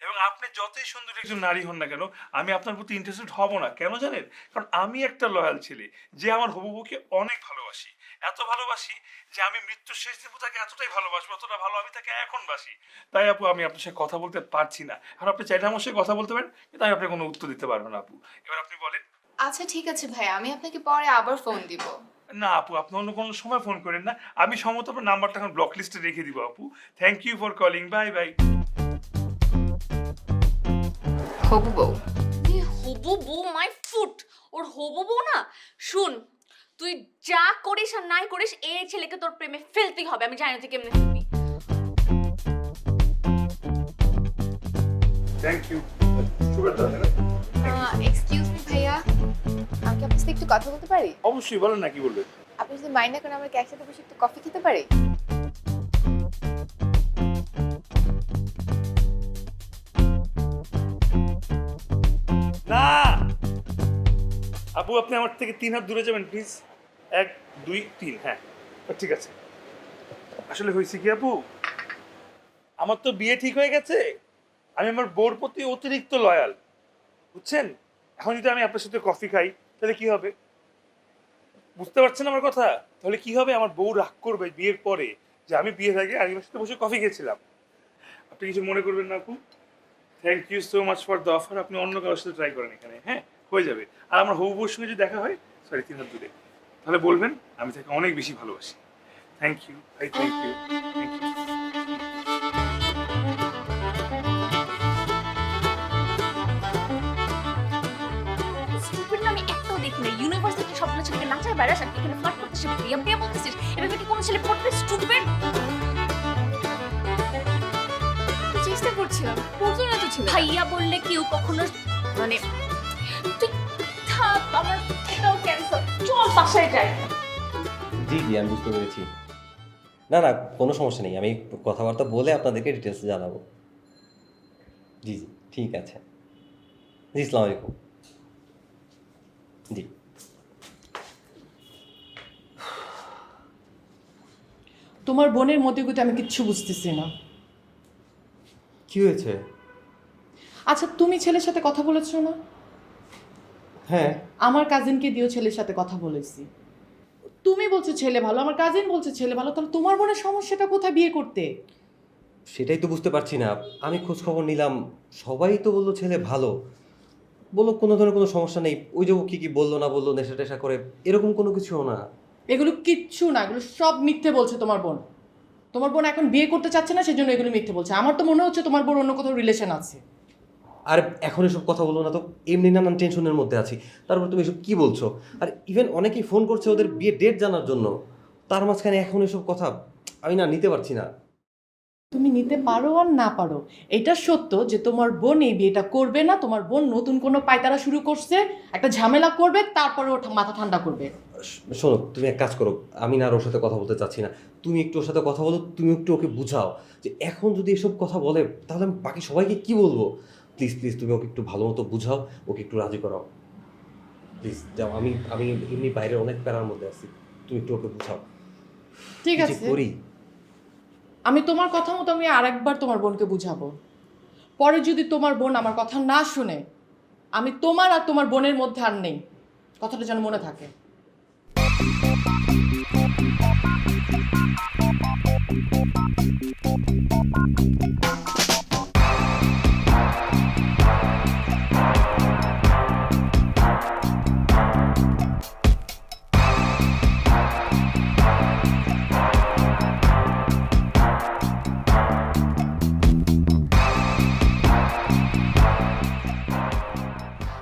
এবং আপনি যতই সুন্দর একজন নারী হন না কেন, আমি আপনার প্রতি ইন্টারেস্টেড হব না। কেন জানেন? কারণ আমি একটা লয়াল ছেলে, যে আমার হবু বউকে অনেক ভালোবাসি, এত ভালোবাসি যে আমি মৃত্যুর শেষ দিন তাকে এতটাই ভালোবাসবো, এতটা ভালো আমি তাকে এখন বাসি। তাই আপু আমি আপনার সাথে কথা বলতে পারছি না। আর আপনি চাইলে আমার সাথে কথা বলতে পারেন, কিন্তু আমি আপনাকে কোনো উত্তর দিতে পারবো না আপু। এবার আপনি বলেন। আচ্ছা ঠিক আছে ভাই, আমি আপনাকে পরে আবার ফোন দিব। না আপু, আপনি অন্য কোনো সময় ফোন করেন না, আমি সম্ভবত আপনার নাম্বারটা এখন ব্লক লিস্টে রেখে দিব আপু। Thank you for calling, bye bye. হবু বউ? হবু বউ মাই ফুট, ওর হবু বউ না। শুন, তুই যা করিস আর নাই করিস, এই ছেলেকে তোর প্রেমে ফেলতেই হবে। আমি জানি না তুই কেমনে ফেলবি। Thank you. শুভেচ্ছা। এক্সকিউজ মি ভাইয়া, আমি কি আপনার সাথে একটু কথা বলতে পারি? অবশ্যই বলেন না, কি বলবেন? আপনি যদি মাইন্ড না করেন, আমরা কি একসাথে বসে একটু কফি খেতে পারি? না আপু, আপনি আমার থেকে 3 হাত দূরে যাবেন প্লিজ। 1 2 3, হ্যাঁ ঠিক আছে। আসলে হয়েছে কি আপু, আমার তো বিয়ে ঠিক হয়ে গেছে, আমি আমার বউর প্রতি অতিরিক্ত লয়াল, বুঝছেন? এখন যদি আমি আপনার সাথে কফি খাই তাহলে কি হবে? বুঝতে পারছেন আমার কথা? তাহলে কি হবে, আমার বউ রাগ করবে বিয়ের পরে যে আমি বিয়ের আগে আরেকজনের সাথে বসে কফি খেয়েছিলাম। আপনি কিছু মনে করবেন না আপু। Thank you so much for the offer. আপনি অন্য কারোর সাথে ট্রাই করেন এখানে, হ্যাঁ হয়ে যাবে। আর আমার হবু বউর সঙ্গে যদি দেখা হয়, সরি 3 হাত দূরে, তাহলে বলবেন আমি তাকে অনেক বেশি ভালোবাসি। থ্যাংক ইউ ভাই, thank you, thank you. Stupid না, আমি একটাও দেখি না। ইউনিভার্সিটি সবগুলো ছেলেকে নাচায় বেড়াস আর এখানে ফ্লার্ট করতেছিস, বিয়ে বিয়ে বলতেছিস। এভাবে কি কোনো ছেলে পড়বে? স্টুপিড। চেষ্টা করছিলাম, বুঝুন না তো ছিল। ভাইয়া বললে কেউ কখনো মানে তুই থাক, আমার এটাও ক্যান্সেল। চল বাসায় যাই। জি জি, আমি বুঝতে পেরেছি। না না, কোনো সমস্যা নেই, আমি কথাবার্তা বলে আপনাদেরকে ডিটেলস জানাবো। জি জি ঠিক আছে। জি, আসসালামু আলাইকুম। জি। তোমার বোনের মতিগতি আমি কিচ্ছু বুঝতেছি না। কি হয়েছে? আচ্ছা, তুমি ছেলের সাথে কথা বলেছো না? হ্যাঁ। আমার কাজিনকে দিয়েও ছেলের সাথে কথা বলেছি। তুমি বলছো ছেলে ভালো, আমার কাজিন বলছে ছেলে ভালো, তাহলে তোমার বোনের সমস্যাটা কোথায় বিয়ে করতে? সেটাই তো বুঝতে পারছি না। আমি খোঁজ খবর নিলাম, সবাই তো বললো ছেলে ভালো, বললো কোনো ধরনের কোনো সমস্যা নেই। ওই যে ও কি কি বললো না বললো, নেশা টেশা করে, এরকম কোনো কিছুও না। এগুলো কিচ্ছু না, এগুলো সব মিথ্যে বলছে তোমার বোন। তোমার বোন এখন বিয়ে করতে চাচ্ছে না, সেজন্য এগুলো মিথ্যে বলছে। আমার তো মনে হচ্ছে তোমার বোন অন্য কোথাও রিলেশন আছে। আর এখন এসব কথা বললো না তো, এমনি নানান টেনশনের মধ্যে আছি, তারপর তুমি এসব কি বলছো? আর ইভেন অনেকেই ফোন করছে ওদের বিয়ে ডেট জানার জন্য, তার মাঝখানে এখন এসব কথা আমি না নিতে পারছি না। তুমি নিতে পারো আর না পারো, এটা সত্য যে তোমার বোন এই বিয়েটা করবে না। তোমার বোন নতুন কোনো পায়তারা শুরু করছে, একটা ঝামেলা করবে, তারপরে ও মাথা ঠান্ডা করবে। শোনো, তুমি এক কাজ করো, আমি না আর ওর সাথে কথা বলতে চাচ্ছি না। তুমি একটু ওর সাথে কথা বলো, তুমি একটু ওকে বুঝাও যে এখন যদি এসব কথা বলে তাহলে আমি বাকি সবাইকে কি বলবো। প্লিজ প্লিজ তুমি ওকে একটু ভালো মতো বুঝাও, ওকে একটু রাজি করাও প্লিজ। যাও, আমি আমি এমনি বাইরে অনেক প্যারার মধ্যে আছি, তুমি একটু ওকে বুঝাও। ঠিক কি যে আছে, করি। আমি তোমার কথা মতো আমি আরেকবার তোমার বোনকে বুঝাবো। পরে যদি তোমার বোন আমার কথা না শুনে, আমি তোমার আর তোমার বোনের মধ্যে আর নেই, কথাটা যেন মনে থাকে।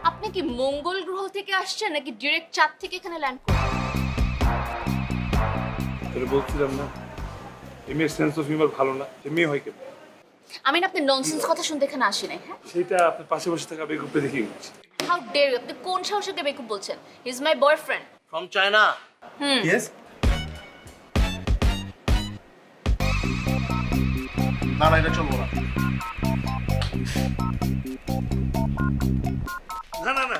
আপনি কি মঙ্গল গ্রহ থেকে আসছেন নাকি ডিরেক্ট চাঁদ থেকে এখানে ল্যান্ড করবেন? তোরে বলছিলাম না এই মেয়ের সেন্স অফ হিউমার ভালো না, এ মেয়ে হয় কেন? আমি না আপনার ননসেন্স কথা শুনতে এখানে আসি নাই। হ্যাঁ, সেটা আপনার পাশে বসে থাকা বেকুবকে দেখেই বলছি। হাউ ডেয়ার ইউ, আপনি কোন সাহসে বেকুব বলছেন? He is my boyfriend. From China. Yes. না না, এটা চলবো না। না না না,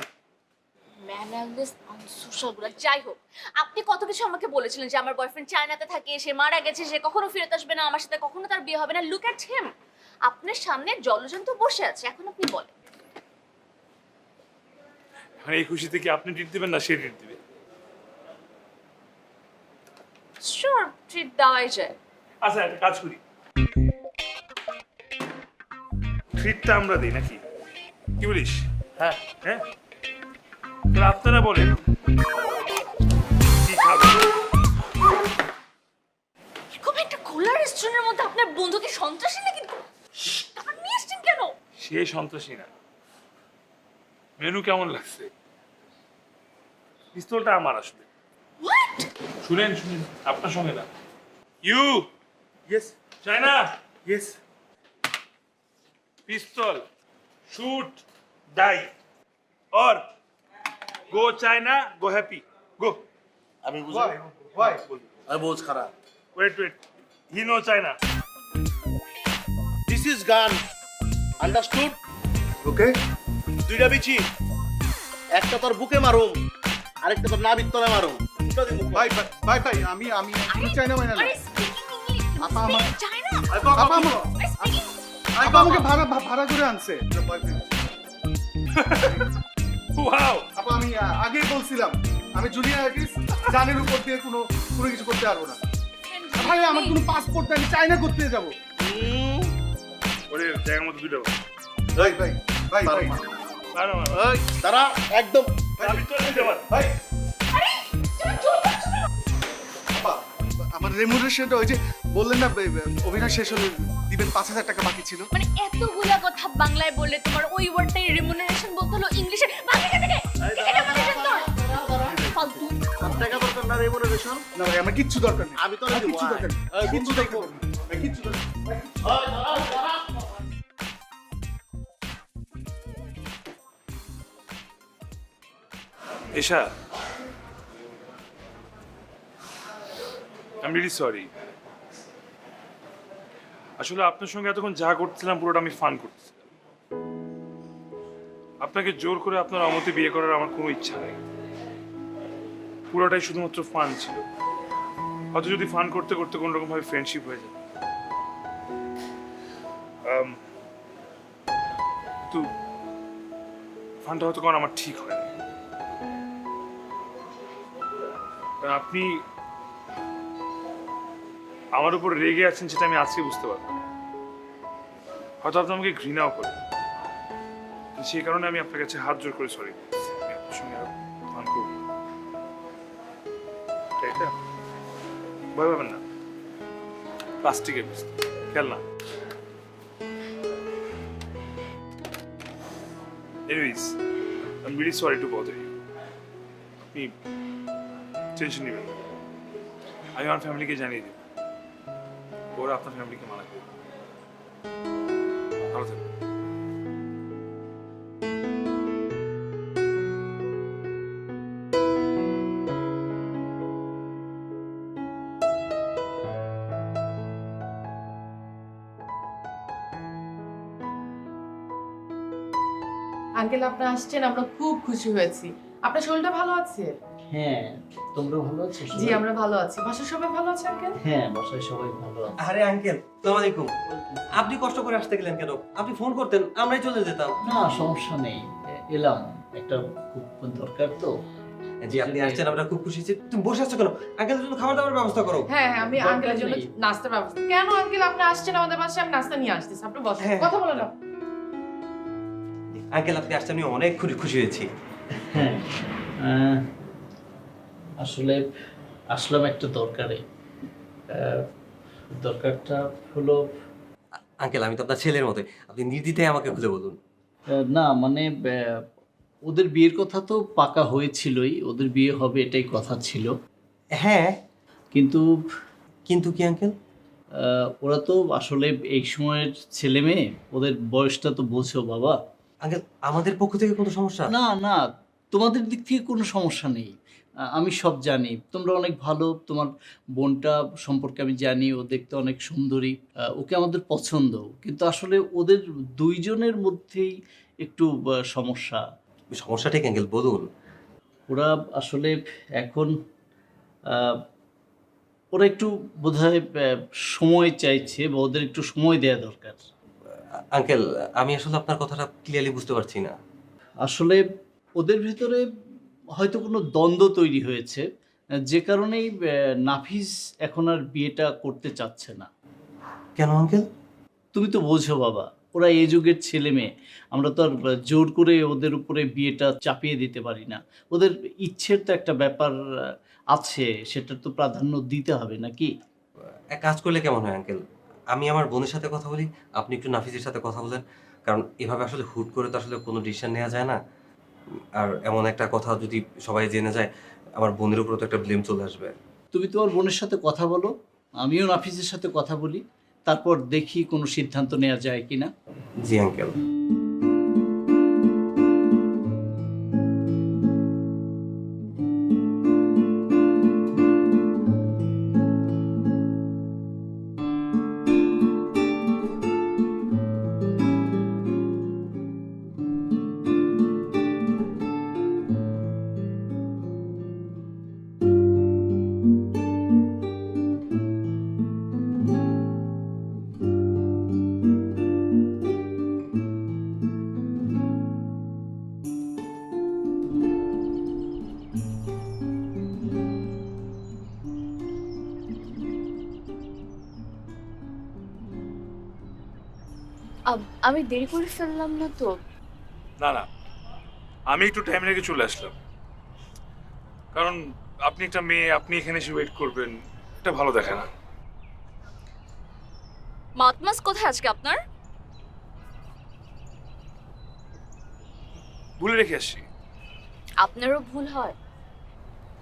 ম্যানারলেস আনসোশাল গুলো। যাই হোক, আপনি কত কিছু আমাকে বলেছিলেন যে আমার বয়ফ্রেন্ড চায়নাতে থাকে, সে মারা গেছে, সে কখনো ফেরত আসবে না, আমার সাথে কখনো তার বিয়ে হবে না। লুক অ্যাট হিম, আপনার সামনে জলজন্ত বসে আছে, এখন আপনি বলেন মানে এই খুশি থেকে আপনি ট্রিট দিবেন না সে ট্রিট দিবে? শিওর ট্রিট দেওয়াই যায়। আচ্ছা একটা কাজ করি, ট্রিটটা আমরা দিই নাকি, কি বলিস? হ্যাঁ হ্যাঁ, তাহলে আপনারা বলেন কি খাবেন? এরকম একটা খোলা রেস্টুরেন্টের মধ্যে আপনার বন্ধু কি সন্ত্রাসী নাকি? টাকা নিয়ে এসছেন কেন? সে সন্ত্রাসী না। মেনু কেমন লাগছে? পিস্তলটা আমার আসলে। হোয়াট? শুনেন শুনেন, আপনার সঙ্গে না। You yes China yes. পিস্তল, শুট, ডাই, और गो चाइना गो हैप्पी गो। আমি বুঝি। আমি বোঝ খারাপ। Wait wait, he no China. This is gun, understood? Okay, দুইটা বিচি, একটা তোর বুকে মারুম, আরেকটা তোর নাভির তলে মারুম। দুটো দিন ভাই ভাই ভাই, আমি আমি চাই না মাইনা না। আরে স্পিকিং ইংলিশ, আপা আমার- চায়না। আপা আমার স্পিকিং আপা আমাকে ভাড়া করে আনছে। वाओ, আপা আমি আগেই বলছিলাম আমি জুনিয়র আর্টিস্ট, জানের উপর দিয়ে কোনো কিছু করতে পারবো না। ভাই আমার কোনো পাসপোর্ট নাই, আমি চাইনা করতে যাবো। ওরে জায়গা মতো দুটো ভাই ভাই ভাই ভাই মারো মারো। ওই তারা একদম আমি তো নিতে পার। ভাই, আরে তুমি চুপ করছো কেন? আপা, আমার রেমুনারেশনটা ওই যে বললেন না অভিনয় শেষ হলে দিবেন 5,000 টাকা বাকি ছিল। মানে এতগুলা কথা বাংলায় বললে তোমার ওই ওয়ার্ডটাই রেমুনারেশন বলতে হলো ইংলিশে। বাকি থেকে ফালতু। টাকা দরকার না রেমুনারেশন। না ভাই আমার কিচ্ছু দরকার নেই। আমি তো দিব। কিচ্ছু দরকার নেই। এই কিচ্ছু বন্ধু দরকার নেই। ভাই, কিচ্ছু দরকার নেই। এশা, আই এম রিয়েলি সরি। আসলে আপনার সঙ্গে এতক্ষণ যা করছিলাম পুরোটা আমি ফান করতেছিলাম। আপনাকে জোর করে আপনার অমতে বিয়ে করার আমার কোনো ইচ্ছা নেই। পুরোটাই শুধুমাত্র ফান ছিল। হয়তো যদি ফান করতে করতে কোনো রকম ভাবে ফ্রেন্ডশিপ হয়ে যায়, কিন্তু ফানটা হয়তো কারণ আমার ঠিক হয় না। আপনি আমার উপর রেগে আছেন সেটা আমি আজকে বুঝতে পারবো। হয়তো আপনি আমাকে ঘৃণাও করেন, সেই কারণে আমি আপনার কাছে হাত জোর করে সরি আপনার সঙ্গে ফান করব। তাই না? ভয় পাবেন না, প্লাস্টিকের খেলনা। Anyways, I'm really sorry to bother you. আপনি টেনশন নেবেন না, আমি আমার ফ্যামিলিকে জানিয়ে দেব, ওরা আপনার ফ্যামিলিকে মানা করবে। ভালো থাকবেন। আঙ্কেল আপনি আসছেন, আমরা খুব খুশি হয়েছি। আপনার শরীরটা ভালো আছে? হ্যাঁ, তোমরা ভালো আছো? জি আমরা ভালো আছি। বাসার সবাই ভালো আছে আঙ্কেল? হ্যাঁ, বাসায় সবাই ভালো আছে। আরে আঙ্কেল, আসসালামু আলাইকুম। আপনি কষ্ট করে আসতে গেলেন কেন? আপনি ফোন করতেন, আমরাই চলে যেতাম। না সমস্যা নেই, এলাম, একটা খুব দরকার তো। জি, আপনি আসছেন, আমরা খুব খুশি হয়েছি। তুমি বসে আছো কেন? আঙ্কেলের জন্য খাবার দাবার ব্যবস্থা করো। হ্যাঁ হ্যাঁ, আমি দরকার আঙ্কেলের জন্য নেই। নাস্তার ব্যবস্থা। কেন আঙ্কেল আপনি আসছেন আমাদের বাসায়? আমি নাস্তা নিয়ে আসতেছি, আপনি বসেন, হ্যাঁ। কথা বলেন না। আঙ্কেল আপনি আসছেন, আমি অনেক খুশি হয়েছি। হ্যাঁ, আসলে আসলাম একটা দরকারে। দরকারটা হলো, আঙ্কেল আমি তো আপনার ছেলের মতোই, আপনি নির্দ্বিধায় আমাকে খুলে বলুন। না মানে ওদের বিয়ের কথা তো পাকা হয়েছিলই, ওদের বিয়ে হবে এটাই কথা ছিল। হ্যাঁ, কিন্তু কিন্তু কি আঙ্কেল? ওরা তো আসলে এই সময়ের ছেলে মেয়ে, ওদের বয়সটা তো বোঝো বাবা। আঙ্কেল আমাদের পক্ষ থেকে কোনো সমস্যা? না না, তোমাদের দিক থেকে কোনো সমস্যা নেই। আমি সব জানি, তোমরা অনেক ভালো। তোমার বোনটা সম্পর্কে আমি জানি, ও দেখতে অনেক সুন্দরী, ওকে আমাদের পছন্দ। কিন্তু আসলে ওদের দুইজনের মধ্যেই একটু সমস্যা। সমস্যাটা কি আঙ্কেল বলুন? ওরা আসলে এখন ওরা একটু বোধহয় সময় চাইছে, বা ওদের একটু সময় দেওয়া দরকার। আঙ্কেল আমি আসলে আপনার কথাটা ক্লিয়ারলি বুঝতে পারছি না। আসলে ওদের ভিতরে হয়তো কোনো দ্বন্দ্ব তৈরি হয়েছে, যে কারণেই নাফিস এখন আর বিয়েটা করতে চাচ্ছে না। কেন আঙ্কেল? তুমি তো বোঝো বাবা, ওরা এই যুগের ছেলে মেয়ে, আমরা তো আর জোর করে ওদের উপরে বিয়েটা চাপিয়ে দিতে পারি না। ওদের ইচ্ছের তো একটা ব্যাপার আছে, সেটার তো প্রাধান্য দিতে হবে নাকি? এক কাজ করলে কেমন হয় আঙ্কেল, আমি আমার বোনের সাথে কথা বলি, আপনি একটু নাফিসের সাথে কথা বলেন। কারণ এভাবে আসলে হুট করে তো আসলে কোনো ডিসিশন নেওয়া যায় না। আর এমন একটা কথা যদি সবাই জেনে যায়, আমার বোনের উপরে তো একটা ব্লেম চলে আসবে। তুমি তোমার বোনের সাথে কথা বলো, আমিও নাফিসের সাথে কথা বলি, তারপর দেখি কোনো সিদ্ধান্ত নেওয়া যায় কিনা। জি আঙ্কেল। আমি দেরি করে ফেললাম না তো? না না, আমি একটু টাইম লেগে চলে আসলাম, কারণ আপনি একটা মেয়ে, আপনি এখানে এসে ওয়েট করবেন, এটা ভালো দেখে না। মাতমাস কোথায় আজকে আপনার? ভুলে রেখে আসছি। আপনারও ভুল হয়?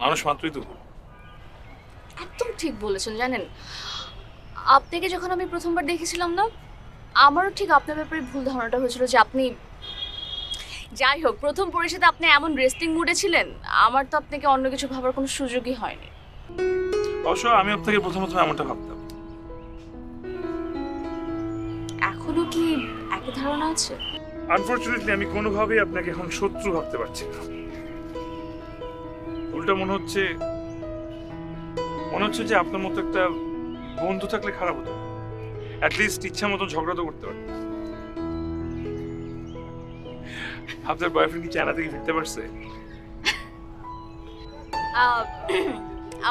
মানুষ মাত্রই তো ভুল। একদম ঠিক বলেছেন। জানেন, আপনাকে যখন আমি প্রথমবার দেখেছিলাম না, আমারও ঠিক আপনার ব্যাপারে ভুল ধারণাটা হয়েছিল যে আপনি, যাই হোক, প্রথম পরিচয়তে আপনি এমন রেস্টিং মুডে ছিলেন, আমার তো আপনাকে অন্য কিছু ভাবার কোনো সুযোগই হয়নি। অবশ্য আমি আপনাকে প্রথম এমনটা ভাবতাম। এখনো কি একই ধারণা আছে? আনফরচুনেটলি আমি কোনোভাবেই আপনাকে এখন শত্রু ভাবতে পারছি না। উল্টা মনে হচ্ছে যে আপনার মতো একটা বন্ধু থাকলে খারাপ হতো। অ্যাটলিস্ট ইচ্ছা মতো ঝগড়া তো করতে পারতেন। আপনার বয়ফ্রেন্ড কি চায়না থেকে ফিরতে পারছে?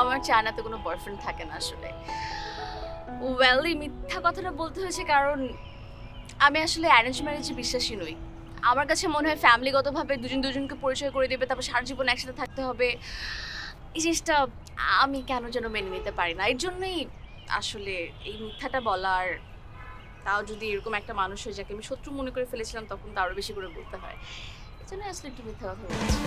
আমার চায়নাতে কোনো বয়ফ্রেন্ড থাকে না আসলে। ওয়েল, এই মিথ্যা কথাটা বলতে হয়েছে কারণ আমি আসলে অ্যারেঞ্জ ম্যারেজে বিশ্বাসী নই। আমার কাছে মনে হয় ফ্যামিলিগতভাবে দুজন দুজনকে পরিচয় করে দেবে, তারপর সারা জীবন একসাথে থাকতে হবে, এই জিনিসটা আমি কেন যেন মেনে নিতে পারি না। এর জন্যই আসলে এই মিথ্যাটা বলার, তাও যদি এরকম একটা মানুষ হয়ে যাকে আমি শত্রু মনে করে ফেলেছিলাম, তখন তো আরো বেশি করে বলতে হয়। এই জন্য আসলে একটু মিথ্যা কথা বলছি।